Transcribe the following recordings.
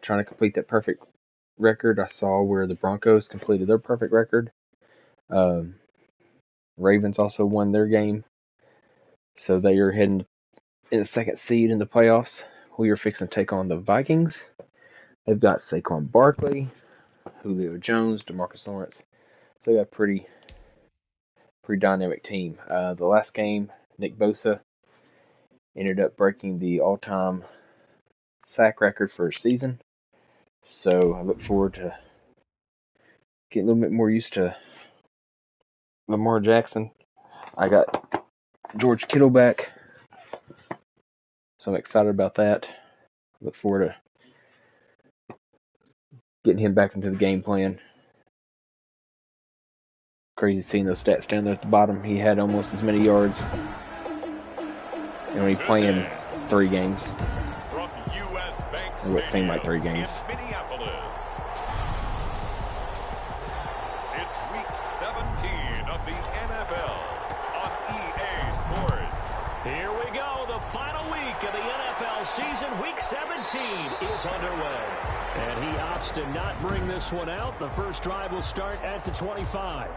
trying to complete that perfect record. I saw where the Broncos completed their perfect record. Um, Ravens also won their game, so they are heading in the second seed in the playoffs. We are fixing to take on the Vikings. They've got Saquon Barkley, Julio Jones, DeMarcus Lawrence. So they got a pretty dynamic team. The last game, Nick Bosa ended up breaking the all-time sack record for a season. So I look forward to getting a little bit more used to Lamar Jackson. I got George Kittle back, so I'm excited about that. Look forward to getting him back into the game plan. Crazy seeing those stats down there at the bottom. He had almost as many yards, and only playing 3 games. Or what seemed like 3 games. It's week 17 of the NFL on EA Sports. Here we go. The final week of the NFL season. Week 17 is underway. And he opts to not bring this one out. The first drive will start at the 25.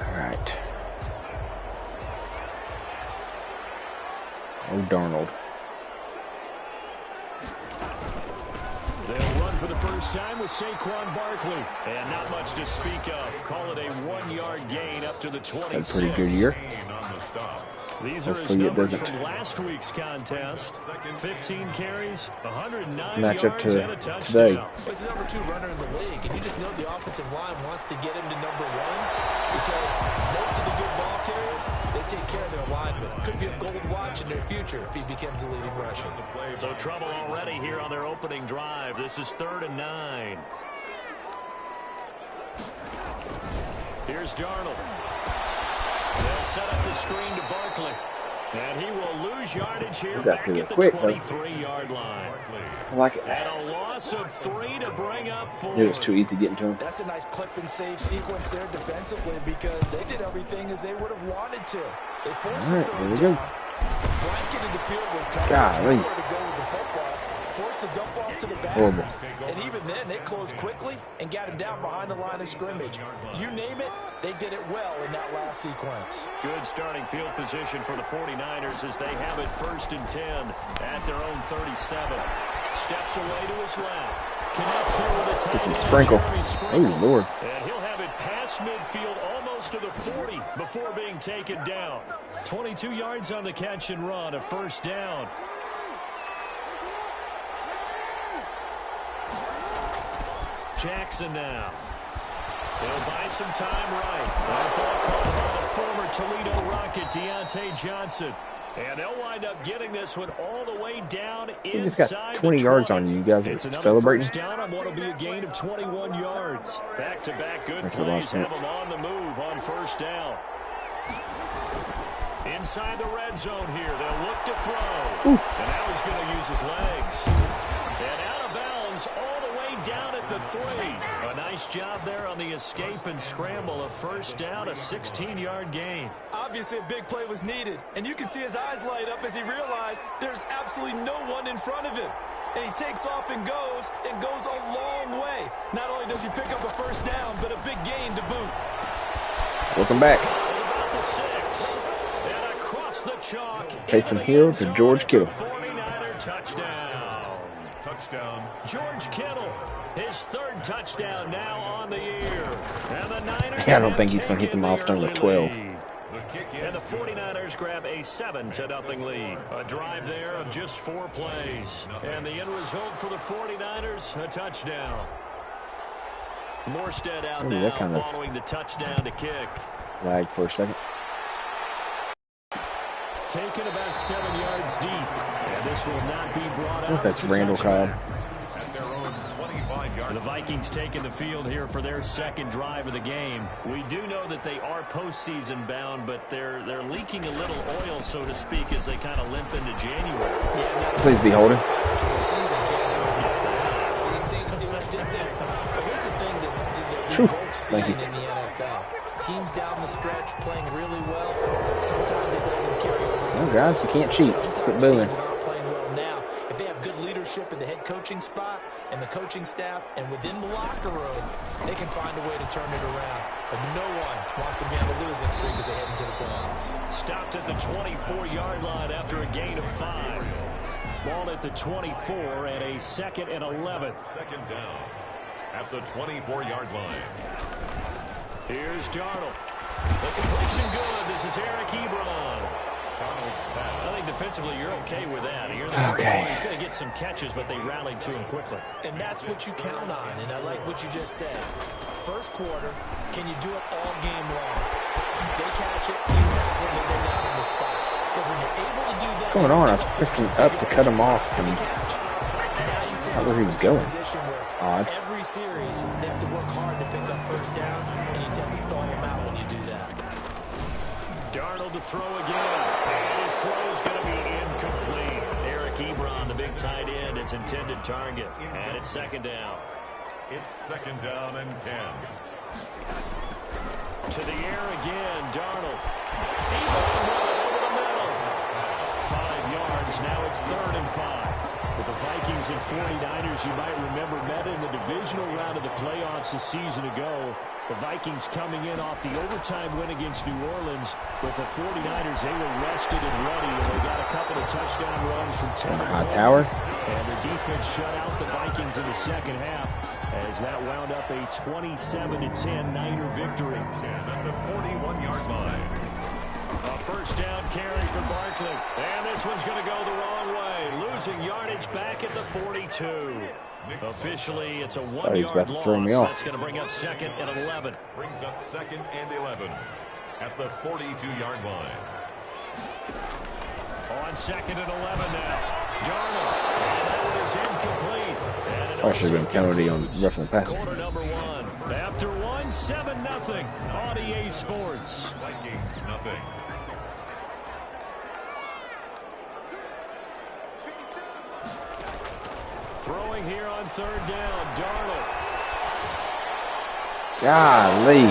All right. Oh, Darnold. They'll run for the first time with Saquon Barkley. And not much to speak of. Call it a 1-yard gain up to the 26. Had a pretty good year. These are his numbers from last week's contest. 15 carries, 109 match up yards, to and a touchdown. today. He's the number 2 runner in the league, and you just know the offensive line wants to get him to number 1 because most of the good ball carriers, they take care of their linemen. Could be a gold watch in their future if he becomes the leading rusher. So trouble already here on their opening drive. This is 3rd and 9. Here's Darnold. They'll set up the screen to Barkley. And he will lose yardage here back at the 23-yard line. I like it. And a loss of 3 to bring up 4. It was too easy getting to him. That's a nice clip and save sequence there defensively because they did everything as they would have wanted to. They forced the third down, blanketed the field with coverage, nowhere to go with the football, forced the dump off to the back. Horrible. And even then, they closed quickly and got him down behind the line of scrimmage. You name it, they did it well in that last sequence. Good starting field position for the 49ers as they have it 1st and 10 at their own 37. Steps away to his left. Connects here with a tight Get some end, sprinkle. Jeremy Oh, Lord. And he'll have it past midfield almost to the 40 before being taken down. 22 yards on the catch and run, a 1st down. Jackson now. They'll buy some time right. That ball caught by the former Toledo Rocket, Deontay Johnson. And they'll wind up getting this one all the way down You just inside got 20 yards on you. You guys It's are another celebrating. first down on what will be a gain of 21 yards. Back-to-back good Makes a lot of plays have sense. them on the move on 1st down. Inside the red zone here. They'll look to throw. Ooh. And now he's going to use his legs. And out of bounds all the way down at the 3. A nice job there on the escape and scramble. A 1st down, a 16-yard gain. Obviously, a big play was needed, and you can see his eyes light up as he realized there's absolutely no one in front of him. And he takes off and goes a long way. Not only does he pick up a 1st down, but a big gain to boot. Welcome back. About the 6. And across the chalk. Taysom Hill to George Kittle. 49er touchdown. George Kittle, his 3rd touchdown now on the year. And the Niners Yeah, I don't think he's going to hit the milestone of 12. And the 49ers grab a 7-0 lead. A drive there of just 4 plays. And the end result for the 49ers, a touchdown. Morstead out now following the touchdown to kick. Lag for a second. Taken about 7 yards deep. And this will not be brought out. That's Randall Cobb. At their own 25-yard. The Vikings taking the field here for their 2nd drive of the game. We do know that they are postseason bound, but they're leaking a little oil, so to speak, as they kind of limp into January. Please be holding. See what I did there? But here's the thing that we've both seen in the NFL. Teams down the stretch playing really well. Sometimes it doesn't carry over. Oh, guys, you can't cheat. Quit booing. Teams that aren't playing well now, if they have good leadership and the head head coaching spot and the coaching staff and within the locker room, they can find a way to turn it around. But no one wants to be on the losing streak as they head into the playoffs. Stopped at the 24-yard line after a gain of 5. Ball at the 24 and a 2nd and 11. Second down at the 24-yard line. Here's Darnold. The completion good. This is Eric Ebron. I think defensively you're okay with that. You're He's going to get some catches, but they rallied to him quickly. And that's what you count on, and I like what you just said. First quarter, can you do it all game long? They catch it, you tackle it, they're down in the spot. Because when you're able to do that... What's going on? I was pressing up to cut him off, and not where he was going. Odd. Every series, they have to work hard to pick up first downs, and you tend to stall them out when you do that. Darnold to throw again. And his throw is going to be incomplete. Eric Ebron, the big tight end, his intended target. And it's 2nd down. It's 2nd down and 10. To the air again, Darnold. Ebron over the middle. 5 yards. Now it's 3rd and 5. With the Vikings and 49ers, you might remember, met in the divisional round of the playoffs a season ago. The Vikings coming in off the overtime win against New Orleans. With the 49ers, they were rested and ready, and they got a couple of touchdown runs from Tevin Tower. And the defense shut out the Vikings in the second half as that wound up a 27-10 Niner victory. 10 at the 41-yard line. A first down carry for Barkley. And this one's going to go the wrong way. Losing yardage back at the 42. Officially, it's a 1-yard loss. That's going to bring up 2nd and 11. Brings up 2nd and 11 at the 42-yard line. On 2nd and 11 now. Darnold. And that one is incomplete. And I should have been penalty on roughing the passer. Quarter number 1. After 1, 7-0 on EA Sports. Vikings nothing. Throwing here on 3rd down, Darnold. Golly.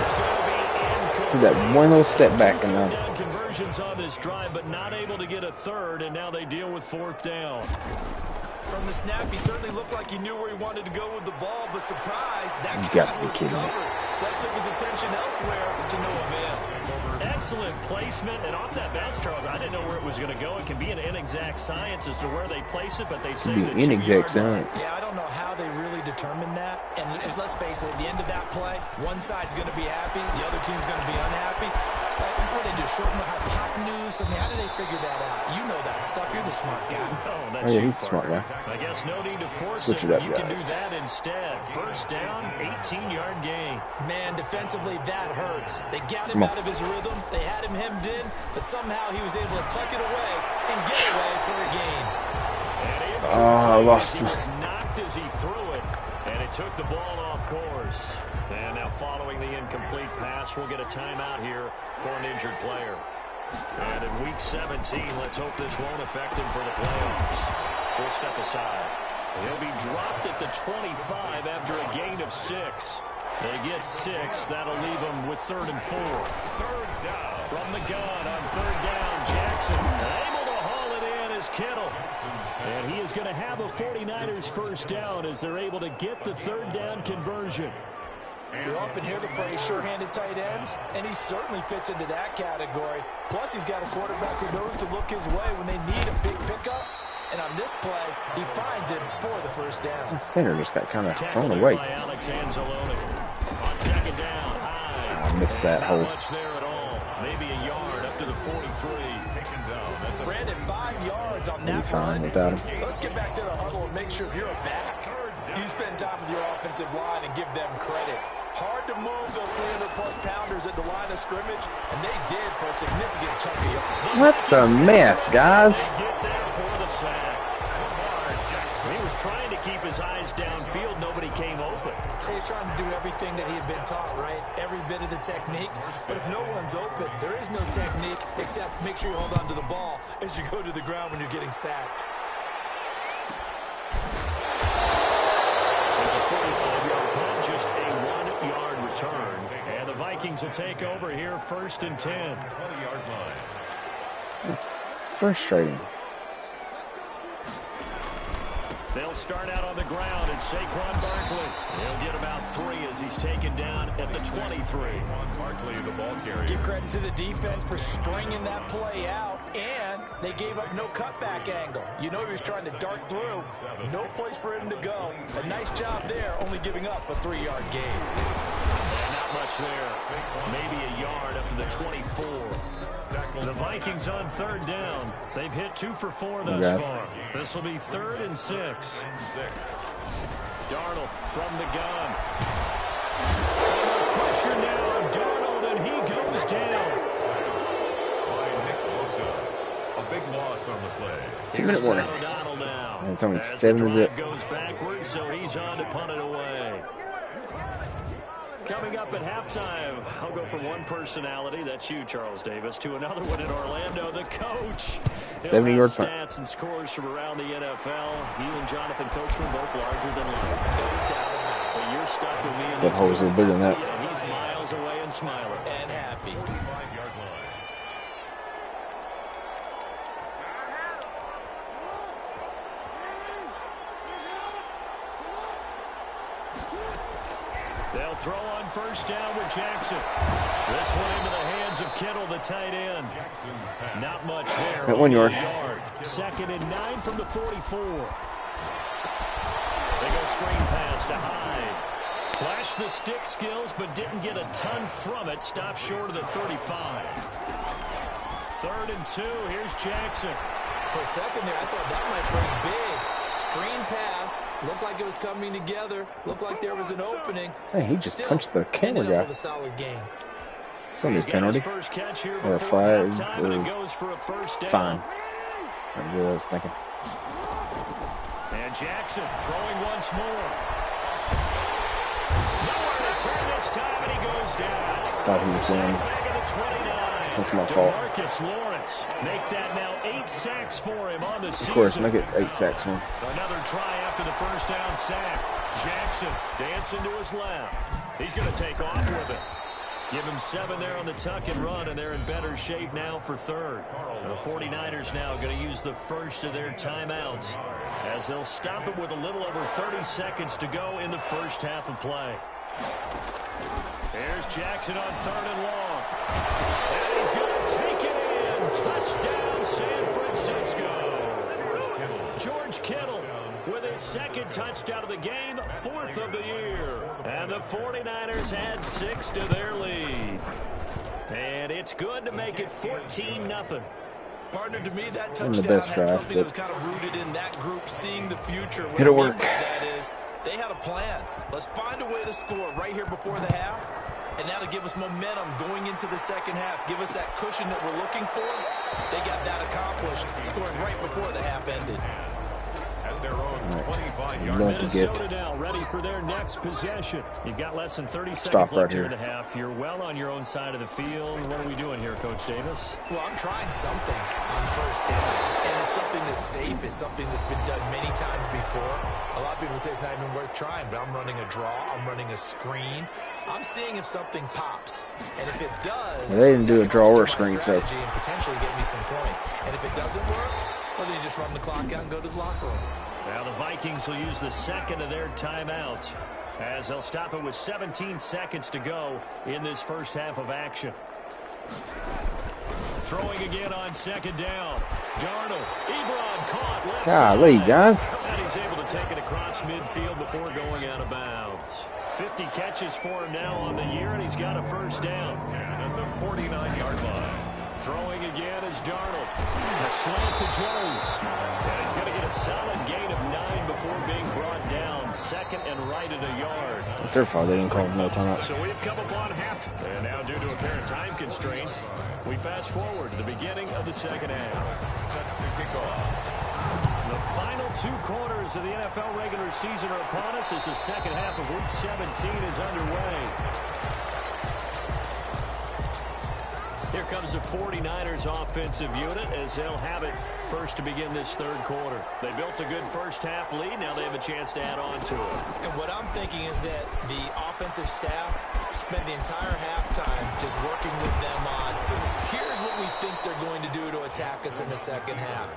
That one little step back and down conversions on this drive, but not able to get a 3rd, and now they deal with 4th down. From the snap, he certainly looked like he knew where he wanted to go with the ball, but surprise, that cat was kidding covered. me. So that took his attention elsewhere to no avail. Excellent placement, and off that bounce, Charles, I didn't know where it was going to go. It can be an inexact science as to where they place it, but they say the inexact science. Yeah, I don't know how they really determine that. And let's face it, at the end of that play, one side's going to be happy, the other team's going to be unhappy. It's like, what do they do, shorten the hypotenuse? I mean, how do they figure that out? You know that stuff. You're the smart guy. Oh, yeah, he's a smart guy. I guess no need to force Switch it. it up, You can do guys. that instead. First down, 18-yard gain. Man, defensively, that hurts. They got him out of his rhythm. They had him hemmed in, but somehow he was able to tuck it away and get away for a gain. I lost him. He was knocked as he threw it, and it took the ball off course. And now following the incomplete pass, we'll get a timeout here for an injured player. And in Week 17, let's hope this won't affect him for the playoffs. We'll step aside. He'll be dropped at the 25 after a gain of 6. They get 6. That'll leave them with 3rd and 4. 3rd down. From the gun on 3rd down, Jackson able to haul it in as Kittle. And he is going to have a 49ers first down as they're able to get the 3rd down conversion. You often hear the phrase sure-handed tight ends, and he certainly fits into that category. Plus, he's got a quarterback who knows to look his way when they need a big pickup. And on this play, he finds it for the first down. The center just got kind of thrown Tackled away. by Alex Anzalone. On 2nd down, high. I missed that hole. Not much there at all. Maybe a yard up to the 43. Taken down at the Brandon, 5 yards on We'll that be fine run. without him. Let's get back to the huddle and make sure if you're a back, you spend time with your offensive line and give them credit. Hard to move those 300-plus pounders at the line of scrimmage, and they did for a significant chunk of yards. What the mess, guys? They get there for the sack. He was trying to keep his eyes downfield. Nobody came open. He's trying to do everything that he had been taught, right? Every bit of the technique. But if no one's open, there is no technique except make sure you hold on to the ball as you go to the ground when you're getting sacked. It's a 45-yard punt, just a 1-yard return. And the Vikings will take over here, 1st and 10. 20-yard line. Frustrating. They'll start out on the ground, and Saquon Barkley, he'll get about 3 as he's taken down at the 23. Barkley, the ball carrier. Give credit to the defense for stringing that play out, and they gave up no cutback angle. You know he was trying to dart through. No place for him to go. A nice job there, only giving up a 3-yard gain. And not much there. Maybe a yard up to the 24. The Vikings on 3rd down. They've hit 2 for 4 thus far. This will be 3rd and 6. Darnold from the gun. Pressure now on Darnold, and he goes down. A big loss on the play. 2-minute warning. O'Donnell now. And it's only As 7 the to drive zip. goes backwards, so he's on to punt it away. Coming up at halftime, I'll go from one personality, that's you, Charles Davis, to another one in Orlando, the coach. 70-yard punt. Stats and scores from around the NFL. You and Jonathan Coachman both larger than life. But you're stuck with me in That this hole's a little bigger than that. Yeah, he's miles away and smiling. And happy. 45-yard line. They'll throw on 1st down with Jackson. This one into the hands of Kittle, the tight end. Not much there. At 1 yard. 2nd and 9 from the 44. They go screen pass to Hyde. Flashed the stick skills, but didn't get a ton from it. Stopped short of the 35. 3rd and 2. Here's Jackson. For a second there, I thought that might break big. Screen pass. Looked like it was coming together. Looked like there was an opening. Hey, he just Still punched the camera ended up guy. with a solid game. It's only a He's got his penalty. first catch here Or a before flag. halftime, and it goes for a 1st down. Fine. That's what I was thinking. And Jackson throwing once more. Nowhere to turn this time, and he goes down. Thought he was Sacked going. back at the 29. That's my fault. Marcus Lawrence make that now 8 sacks for him on the season. Of course, make it 8 sacks one. Another try after the 1st down sack. Jackson dancing to his left. He's going to take off with it. Give him 7 there on the tuck and run, and they're in better shape now for 3rd. The 49ers now going to use the first of their timeouts as they'll stop it with a little over 30 seconds to go in the first half of play. Here's Jackson on 3rd and long. And he's going to take it in. Touchdown, San Francisco. George Kittle with his 2nd touchdown of the game, 4th of the year. And the 49ers add 6 to their lead. And it's good to make it 14-0. Partner, to me, that One of the touchdown best had drives, something that but- was kind of rooted in that group seeing the future. What It'll I mean work. by that is they had a plan. Let's find a way to score right here before the half, and that'll give us momentum going into the 2nd half. Give us that cushion that we're looking for. They got that accomplished, scoring right before the half ended. At their own 25-yard Love line. to get Minnesota now ready for their next possession. You've got less than 30 Stop seconds left right here here. in the half. You're well on your own side of the field. What are we doing here, Coach Davis? Well, I'm trying something on 1st down, and it's something that's safe. It's something that's been done many times before. A lot of people say it's not even worth trying, but I'm running a draw. I'm running a screen. I'm seeing if something pops, and if it does, Well, they didn't do a that can draw or alter my screen, so- strategy and potentially get me some points. And if it doesn't work, well, then you just run the clock out and go to the locker room. Now the Vikings will use the 2nd of their timeouts as they'll stop it with 17 seconds to go in this first half of action. Throwing again on 2nd down. Darnold. Ebron caught. Left Golly, side. guys. And he's able to take it across midfield before going out of bounds. 50 catches for him now on the year, and he's got a 1st down. And the 49-yard line. Throwing again is Darnold. A slant to Jones. And he's going to get a solid gain of 9 before being brought down. 2nd and right at a yard. It's their fault. They didn't call no timeout. So we've come upon halftime. And now due to apparent time constraints, we fast forward to the beginning of the 2nd half. Set to kick off. The final 2 quarters of the NFL regular season are upon us as the 2nd half of Week 17 is underway. Here comes the 49ers offensive unit as they'll have it first to begin this 3rd quarter. They built a good first half lead. Now they have a chance to add on to it. And what I'm thinking is that the offensive staff spent the entire halftime just working with them on Here's what we think they're going to do to attack us in the second half.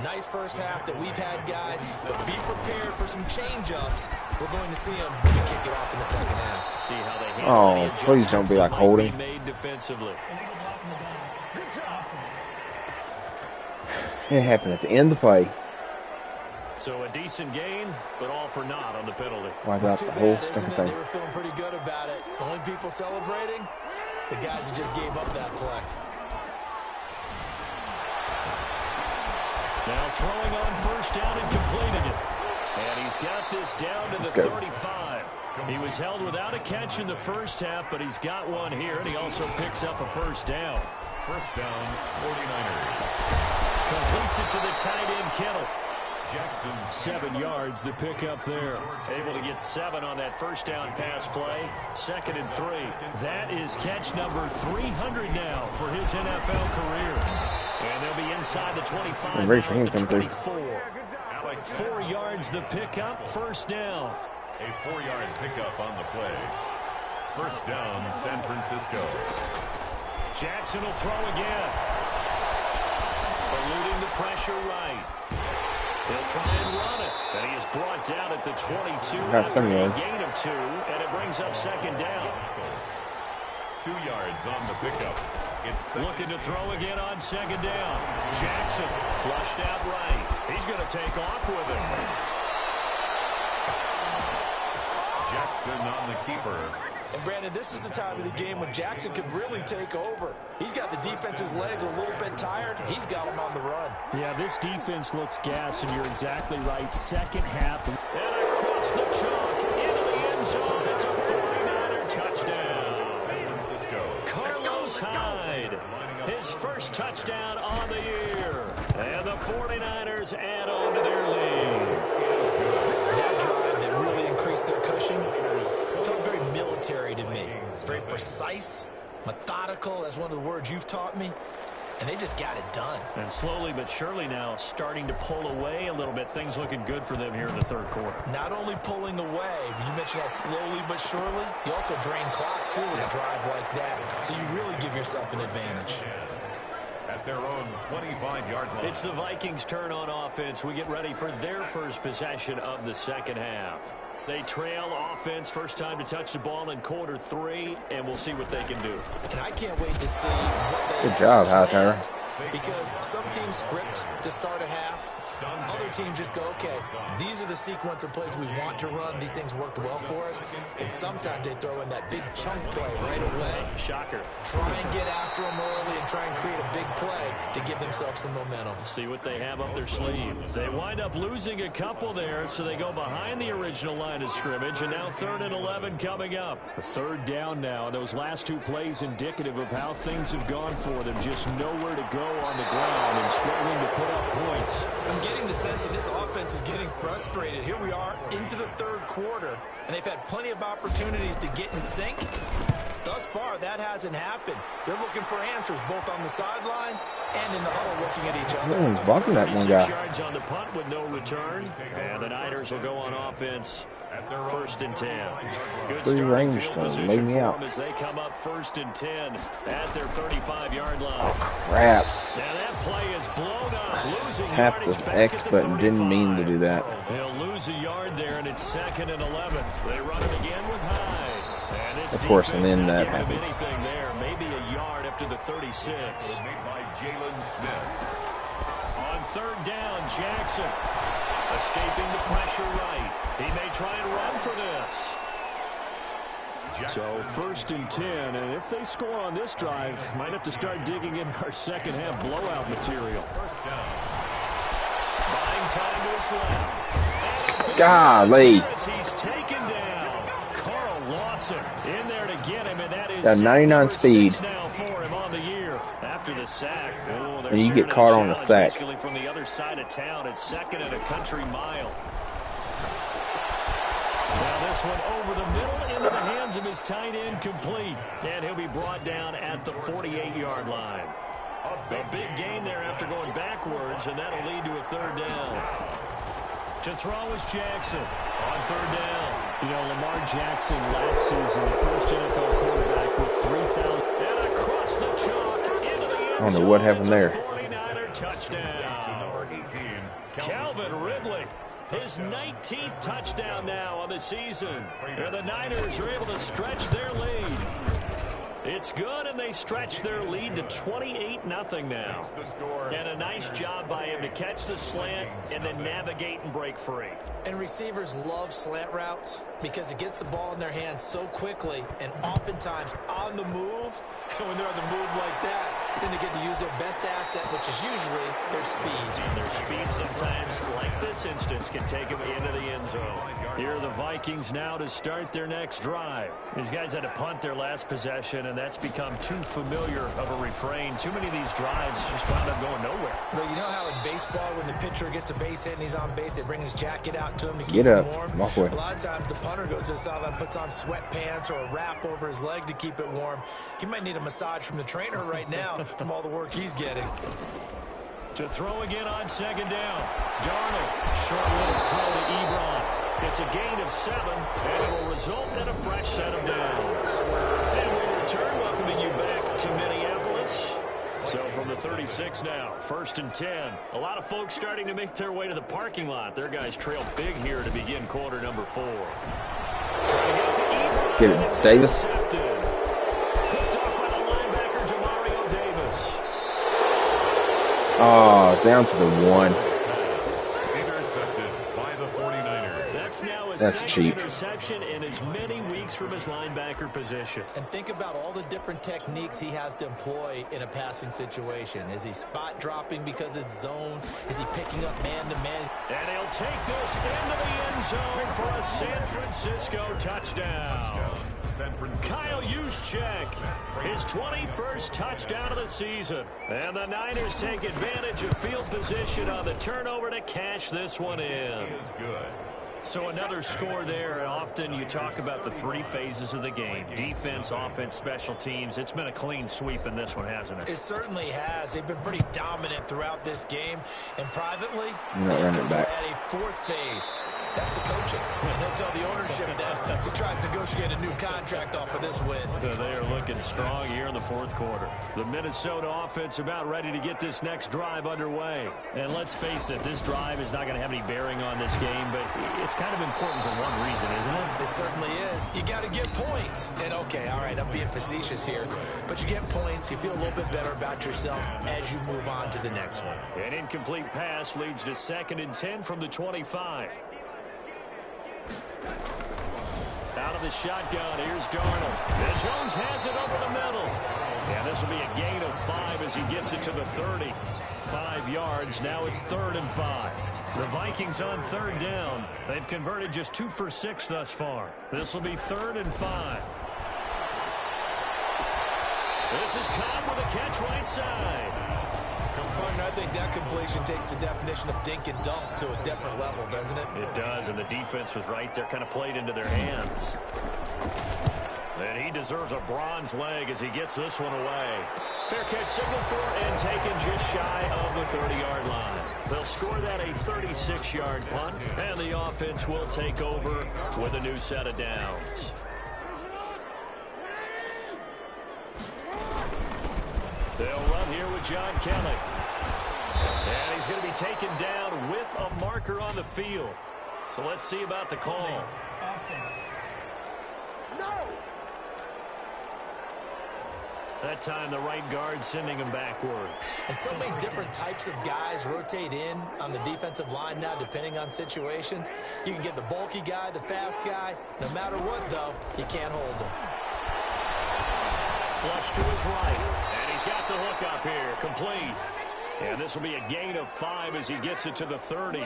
Nice first half that we've had, guys, but be prepared for some change-ups. We're going to see them really kick it off in the second half. See how they handle please don't be like holding. Made defensively. It happened at the end of the play. So a decent gain, but all for naught on the penalty. Why got the whole second thing? They were feeling pretty good about it. The only people celebrating, the guys who just gave up that play. Now throwing on first down and completing it. And he's got this down to the 35. He was held without a catch in the first half, but he's got one here, and he also picks up a first down. First down, 49ers. Completes it to the tight end, Kittle. Jackson's 7 yards, the pickup there. Able to get 7 on that first down pass play. 2nd and 3. That is catch number 300 now for his NFL career. And they'll be inside the 25, the 24. 4 yards the pickup, first down. A 4-yard pickup on the play. First down, San Francisco. Jackson will throw again. Eluding the pressure right. He'll try and run it. And he is brought down at the 22 after a gain of 2, and it brings up second down. 2 yards on the pickup. It's looking to throw again on second down. Jackson flushed out right. He's going to take off with it. Jackson on the keeper. And Brandon, this is the time of the game when Jackson could really take over. He's got the defense's legs a little bit tired. He's got them on the run. Yeah, this defense looks gassed, and you're exactly right. Second half. And across the chalk into the end zone. It's a 49er touchdown. San Francisco. Carlos Hyde, his first touchdown on the year. And the 49ers add on to their lead. That drive that really increased their cushion felt very military to me. Very precise, methodical. That's one of the words you've taught me. And they just got it done. And slowly but surely now starting to pull away a little bit. Things looking good for them here in the third quarter. Not only pulling away, but you mentioned that slowly but surely. You also drain clock, too, with a drive like that. So you really give yourself an advantage. At their own 25-yard line. It's the Vikings' turn on offense. We get ready for their first possession of the second half. They trail offense, first time to touch the ball in quarter 3, and we'll see what they can do. And I can't wait to see what they Good job, Hightower. Because some teams script to start a half. Other teams just go, okay, these are the sequence of plays we want to run. These things worked well for us. And sometimes they throw in that big chunk play right away. Shocker. Try and get after them early and try and create a big play to give themselves some momentum. See what they have up their sleeve. They wind up losing a couple there, so they go behind the original line of scrimmage, and now 3rd and 11 coming up. A third down now, and those last 2 plays indicative of how things have gone for them. Just nowhere to go on the ground and struggling to put up points. I'm getting the sense that this offense is getting frustrated. Here we are into the third quarter, and they've had plenty of opportunities to get in sync. Thus far, that hasn't happened. They're looking for answers both on the sidelines and in the huddle looking at each other. No one's blocking that one guy. 36 yards on the punt with no return, and the Niners will go on offense. 1st and 10. Good starting field position for them as they come up 1st and 10 at their 35-yard line. Crap. Now that play is blown up, losing Tapped yardage the back X at the button. 35. Didn't mean to do that. They'll lose a yard there, and it's 2nd and 11. They run it again with Hyde. And this Of course, and then that happens. happens. Anything there, maybe a yard up to the 36. Made by Jalen Smith. On 3rd down, Jackson escaping the pressure right. He may try and run for this. So 1st and 10, and if they score on this drive, might have to start digging in our second half blowout material. First down. Buying time to his left. Golly. He's taken down. Carl Lawson in there to get him, and that is Got 99 speed. now for him on the year. After the sack, And you get caught on the sack. Basically from the other side of town, it's 2nd and a country mile. Now this one over the middle into the hands of his tight end, complete. And he'll be brought down at the 48-yard line. A big gain there after going backwards, and that'll lead to a 3rd down. To throw is Jackson on 3rd down. You know, Lamar Jackson last season, the first NFL quarterback with 3,000. And across the chalk into the I don't know what happened there. 49er touchdown. Number 18, Calvin Ridley, his 19th touchdown now on the season. And the Niners are able to stretch their lead. It's good, and they stretch their lead to 28-0 now. And a nice job by him to catch the slant and then navigate and break free. And receivers love slant routes because it gets the ball in their hands so quickly and oftentimes on the move. And when they're on the move like that, then they get to use their best asset, which is usually their speed. And their speed sometimes, like this instance, can take them into the end zone. Here are the Vikings now to start their next drive. These guys had to punt their last possession, and that's become too familiar of a refrain. Too many of these drives just wound up going nowhere. Well, you know how in baseball, when the pitcher gets a base hit and he's on base, they bring his jacket out to him to keep him warm? Walk away. A lot of times the punter goes to the sideline, puts on sweatpants or a wrap over his leg to keep it warm. He might need a massage from the trainer right now from all the work he's getting. To throw again on second down. Darnold, short little throw to Ebron. It's a gain of 7, and it will result in a fresh set of downs. And we return, welcoming you back to Minneapolis. So from the 36 now, 1st and 10. A lot of folks starting to make their way to the parking lot. Their guys trail big here to begin quarter number 4. Trying to get to Ebron. Get it, Davis. Picked off by the linebacker, Demario Davis. Oh, down to the 1. intercepted by the 49ers. That's now his That's second cheap. interception in as many weeks from his linebacker position. And think about all the different techniques he has to employ in a passing situation. Is he spot dropping because it's zone? Is he picking up man-to-man? And he'll take this into the end zone for a San Francisco touchdown. San Francisco. Kyle Juszczyk, his 21st touchdown of the season. And the Niners take advantage of field position on the turnover to cash this one in. Is good. So another score there, and often you talk about the 3 phases of the game. Defense, offense, special teams. It's been a clean sweep in this one, hasn't it? It certainly has. They've been pretty dominant throughout this game. And privately, You're not running coach back. will add a 4th phase. That's the coaching. And he'll tell the ownership that as he tries to negotiate a new contract off of this win. They are looking strong here in the 4th quarter. The Minnesota offense about ready to get this next drive underway. And let's face it, this drive is not going to have any bearing on this game, but it's kind of important for one reason, isn't it? It certainly is. You got to get points. And okay, all right, I'm being facetious here. But you get points, you feel a little bit better about yourself as you move on to the next one. An incomplete pass leads to 2nd and 10 from the 25. Out of the shotgun, here's Darnold. And Jones has it over the middle. And this will be a gain of 5 as he gets it to the 30. 5 yards, now it's 3rd and 5. The Vikings on 3rd down. They've converted just 2 for 6 thus far. This will be 3rd and 5. This is caught with a catch right side. Partner, I think that completion takes the definition of dink and dunk to a different level, doesn't it? It does, and the defense was right there, kind of played into their hands. And he deserves a bronze leg as he gets this one away. Fair catch signal for and taken just shy of the 30-yard line. They'll score that a 36-yard punt, and the offense will take over with a new set of downs. They'll run here with John Kelly. And he's going to be taken down with a marker on the field. So let's see about the call. Offense. That time, the right guard sending him backwards. And so many different types of guys rotate in on the defensive line now, depending on situations. You can get the bulky guy, the fast guy. No matter what, though, you can't hold him. Flush to his right. And he's got the hook up here. Complete. And this will be a gain of 5 as he gets it to the 30.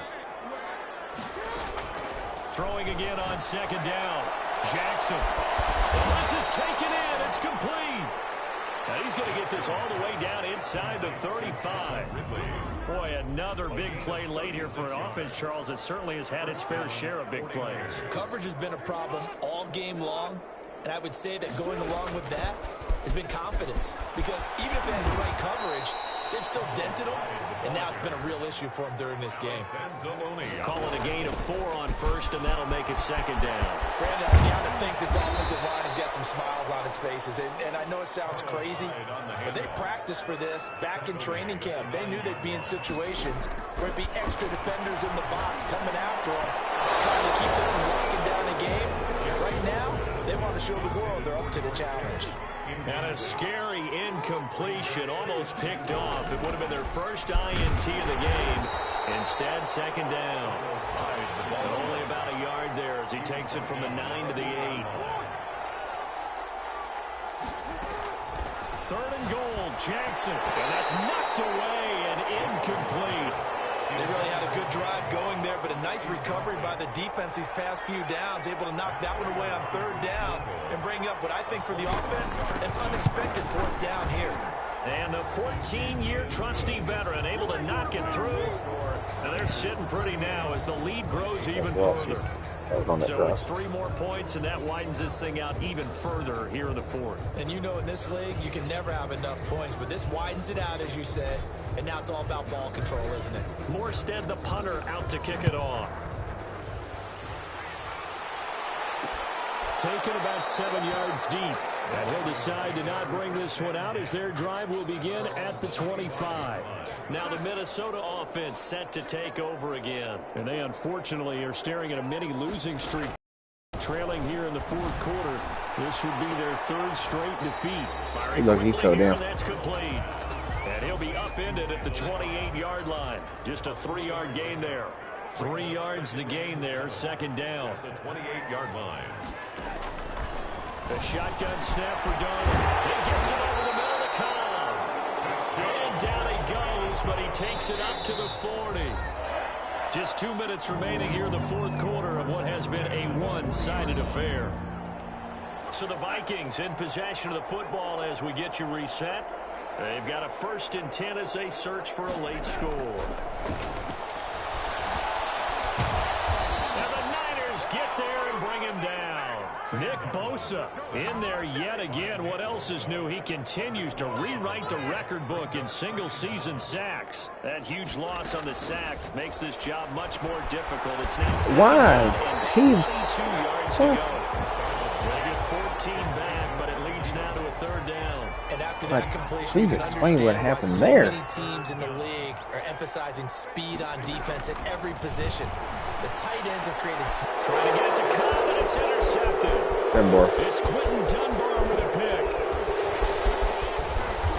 Throwing again on 2nd down. Jackson. And this is taken in. It's complete. Now he's going to get this all the way down inside the 35. Boy, another big play late here for an offense, Charles, that certainly has had its fair share of big plays. Coverage has been a problem all game long, and I would say that going along with that has been confidence. Because even if they had the right coverage, they've still dented them, and now it's been a real issue for them during this game. Calling a gain of 4 on 1st, and that'll make it 2nd down. Brandon, I got to think this offensive line has got got some smiles on his faces. And I know it sounds crazy, but they practiced for this back in training camp. They knew they'd be in situations where it'd be extra defenders in the box coming after them, trying to keep them from locking down a game. Right now, they want to show the world they're up to the challenge. And a scary incompletion, almost picked off. It would have been their first INT of the game. Instead, second down. And only about a yard there as he takes it from the 9 to the 8. Third and goal, Jackson. And that's knocked away and incomplete. They really had a good drive going there, but a nice recovery by the defense these past few downs, able to knock that one away on third down and bring up what I think for the offense, an unexpected fourth down here. And the 14-year trusty veteran able to knock it through. Now they're sitting pretty now as the lead grows even further. So it's 3 more points, and that widens this thing out even further here in the fourth. And you know in this league, you can never have enough points, but this widens it out, as you said, and now it's all about ball control, isn't it? Morstead, the punter, out to kick it off. Taken about 7 yards deep. And he'll decide to not bring this one out as their drive will begin at the 25. Now the Minnesota offense set to take over again. And they unfortunately are staring at a mini losing streak. Trailing here in the fourth quarter. This would be their 3rd straight defeat. Firing quickly here, that's complete. And he'll be upended at the 28-yard line. Just a 3-yard gain there. 3 yards the gain there, second down. The 28-yard line. The shotgun snap for Darnold. He gets it over the middle of the column. And down he goes, but he takes it up to the 40. Just 2 minutes remaining here in the fourth quarter of what has been a one-sided affair. So the Vikings in possession of the football as we get you reset. They've got a 1st and 10 as they search for a late score. And the Niners get there and bring him down. Nick Bosa in there yet again. What else is new? He continues to rewrite the record book in single-season sacks. That huge loss on the sack makes this job much more difficult. It's now 22 yards to go. They get 14 back, but it leads now to a 3rd down. And after that completion, please explain what happened there. So many teams in the league are emphasizing speed on defense at every position. The tight ends have created. Trying to get it to Cobb, and it's intercepted. Dunbar. It's Quentin Dunbar with a pick.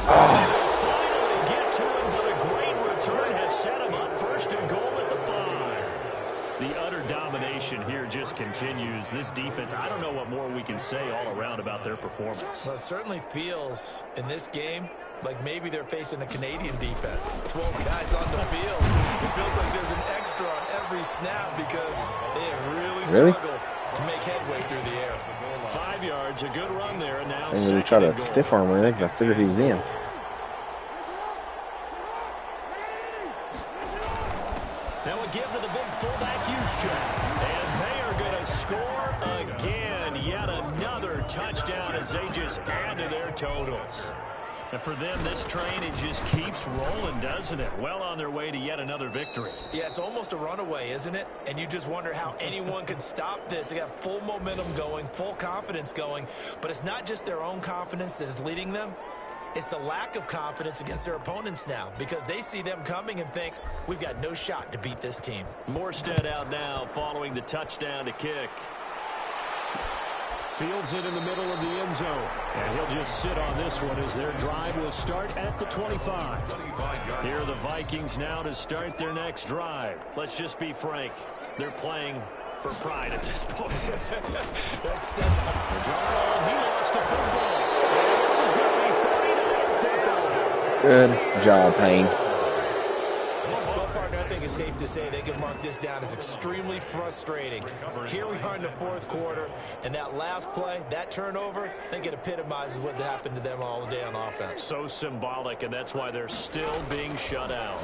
They will finally get to him, but a great return has set him up 1st and goal at the 5. The utter domination here just continues. This defense, I don't know what more we can say all around about their performance. Well, it certainly feels in this game like maybe they're facing a Canadian defense. 12 guys on the field. It feels like there's an extra on every snap because they have really struggled to make headway through the air. 5 yards, a good run there, and now they really try to stiff arm him because I figured he was in. Now a give to the big fullback Juszczyk. And they are going to score again. Yet another touchdown as they just add to their totals. And for them, this train, it just keeps rolling, doesn't it? Well on their way to yet another victory. Yeah, it's almost a runaway, isn't it? And you just wonder how anyone could stop this. They got full momentum going, full confidence going. But it's not just their own confidence that is leading them. It's the lack of confidence against their opponents now because they see them coming and think, we've got no shot to beat this team. Morstead out now following the touchdown to kick. Fields it in the middle of the end zone. And he'll just sit on this one as their drive will start at the 25. Here are the Vikings now to start their next drive. Let's just be frank. They're playing for pride at this point. that's Darnold, he lost the football. And this is going to be 49 football. Good job, Payne. I think it's safe to say they can mark this down as extremely frustrating. Here we are in the fourth quarter, and that last play, that turnover, I think it epitomizes what happened to them all day on offense. So symbolic, and that's why they're still being shut out.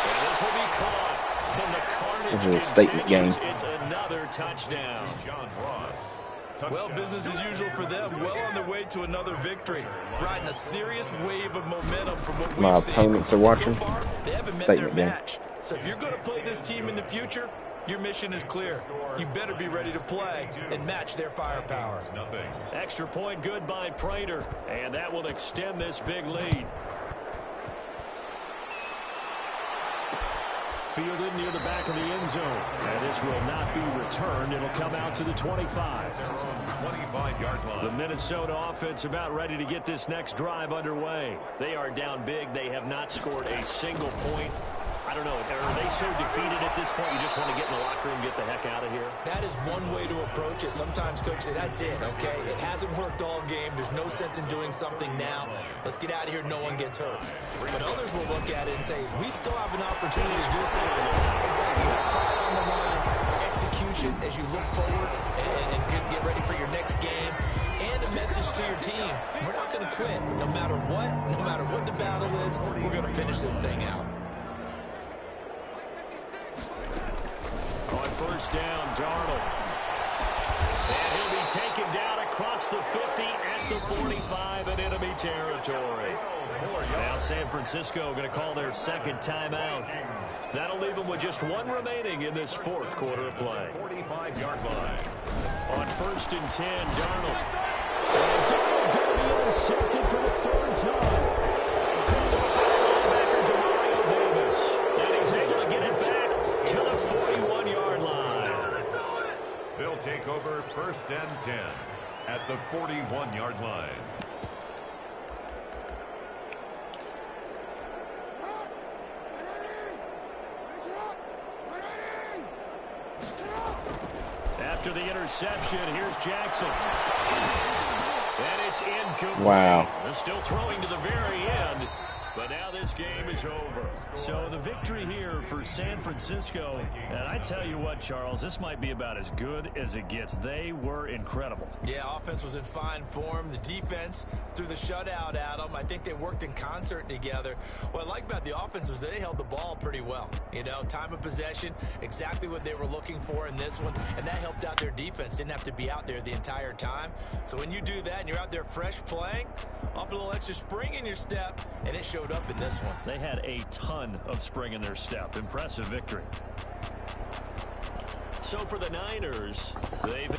And this will be caught. And the carnage continues. It's another touchdown. Well, business as usual for them. Well on their way to another victory. Riding a serious wave of momentum from what we've seen. My opponents are watching. So far, they haven't met their match. So if you're going to play this team in the future, Your mission is clear. You better be ready to play and match their firepower. Extra point good by Prater, and that will extend this big lead. Fielded near the back of the end zone. And this will not be returned. It'll come out to the 25. 25-yard line. The Minnesota offense about ready to get this next drive underway. They are down big. They have not scored a single point. I don't know. Are they so defeated at this point you just want to get in the locker room and get the heck out of here? That is one way to approach it. Sometimes coaches say, that's it, okay? It hasn't worked all game. There's no sense in doing something now. Let's get out of here. No one gets hurt. But others will look at it and say, we still have an opportunity to do something. Exactly. Pride on the line, execution as you look forward and get ready for your next game. And a message to your team. We're not going to quit. No matter what the battle is, we're going to finish this thing out. On first down, Darnold. And he'll be taken down across the 50 at the 45 in enemy territory. Now San Francisco going to call their second timeout. That'll leave them with just one remaining in this fourth quarter of play. 45-yard line. On first and 10, Darnold. And Darnold going to be intercepted for the third time. Picked up by linebacker Demario Davis. And he's able to get it back to the 41-yard line. They'll take over first and 10 at the 41-yard line. After the interception, here's Jackson. And it's incomplete. Wow. They're still throwing to the very end. But now this game is over. So the victory here for San Francisco. And I tell you what, Charles, this might be about as good as it gets. They were incredible. Yeah, offense was in fine form. The defense threw the shutout at them. I think they worked in concert together. What I like about the offense was they held the ball pretty well. You know, time of possession, exactly what they were looking for in this one. And that helped out their defense. Didn't have to be out there the entire time. So when you do that and you're out there fresh playing, off a little extra spring in your step, and it showed up in this one. They had a ton of spring in their step. Impressive victory. So for the Niners, they've...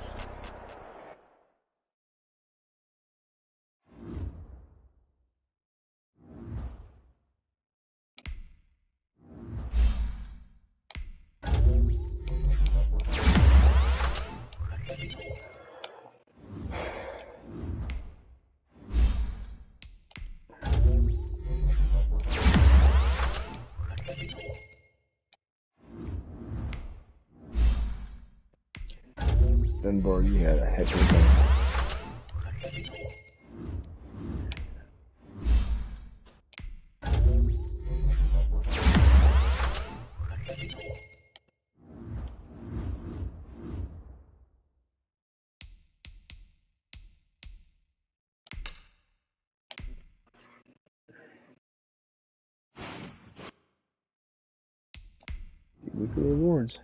Dunbar, you had a heck of a game. Weekly rewards.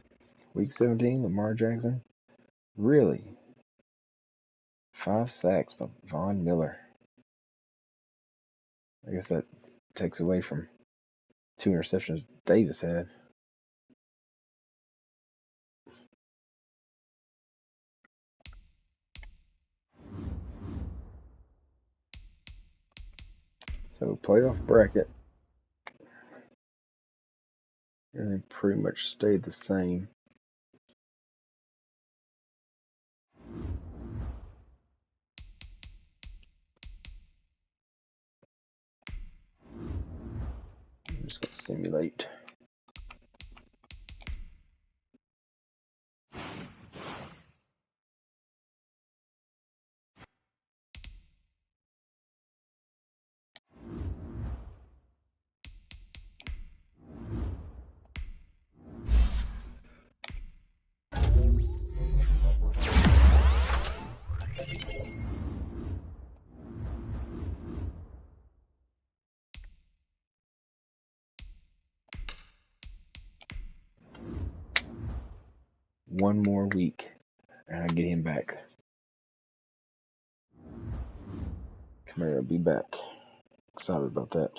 Week 17, Lamar Jackson. Really? 5 sacks by Von Miller. I guess that takes away from 2 interceptions Davis had. So playoff bracket. And they pretty much stayed the same. I'm just going to simulate. One more week, and I get him back. Kamara will be back. Excited about that.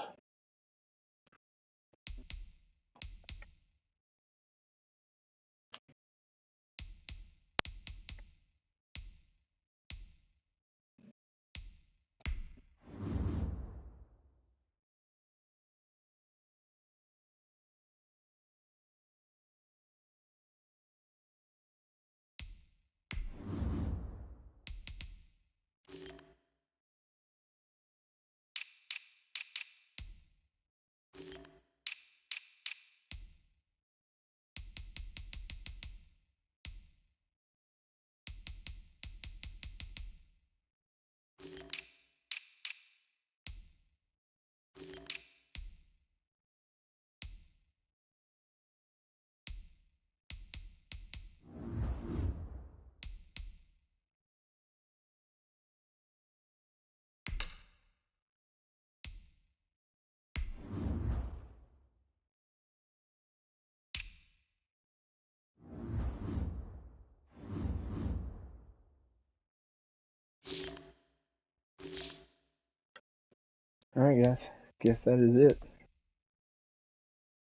Alright, guys. Guess that is it.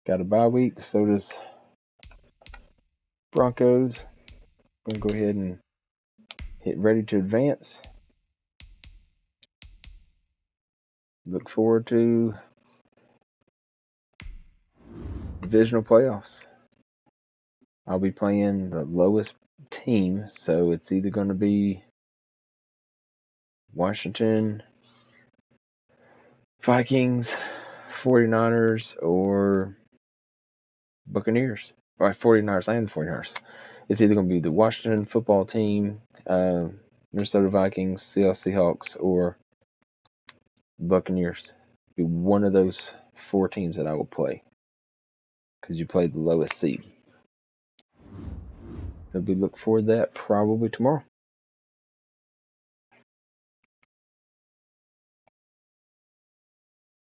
Got a bye week, so does Broncos. I'm going to go ahead and hit ready to advance. Look forward to divisional playoffs. I'll be playing the lowest team, so it's either going to be Washington, Vikings, 49ers, or Buccaneers. Or 49ers and 49ers. It's either going to be the Washington football team, Minnesota Vikings, Seattle Seahawks, or Buccaneers. It'll be one of those four teams that I will play. Because you played the lowest seed. So we look forward to that probably tomorrow.